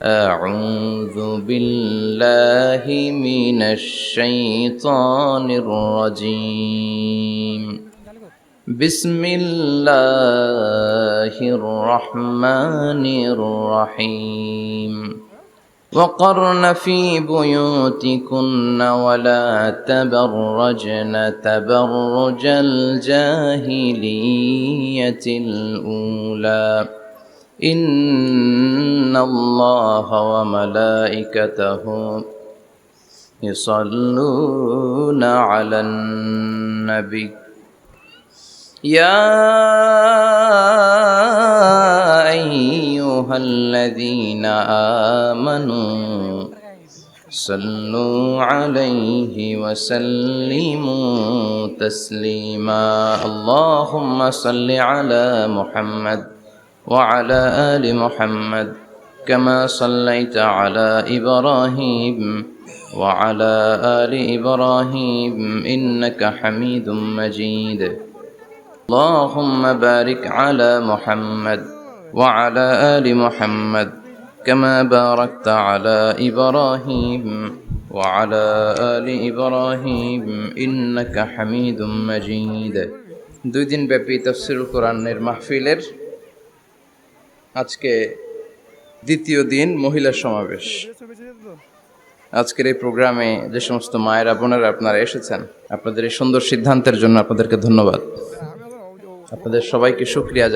أعوذ بالله من الشيطان الرجيم بسم الله الرحمن الرحيم وقرن في بيوتكن ولا تبرجن تبرج الجاهلية الأولى إن الله وملائكته يصلون على النبي يا أيها الذين آمنوا صلوا عليه وسلموا تسليما اللهم صل على محمد وعلى آل محمد كما صليت على إبراهيم وعلى آل إبراهيم إنك حميد مجيد اللهم بارك على محمد وعلى آل محمد كما باركت على إبراهيم وعلى آل إبراهيم إنك حميد مجيد দুই দিন ব্যাপী তাফসীরুল কোরআনের মাহফিলের আজকে দ্বিতীয় দিন মহিলা সমাবেশ। আজকের এই প্রোগ্রামে যে সমস্ত মায়েরা বোনেরা আপনারা এসেছেন, আপনাদের এই সুন্দর সিদ্ধান্তের জন্য আপনাদেরকে ধন্যবাদ। আপনাদের সবাইকে শুকরিয়া।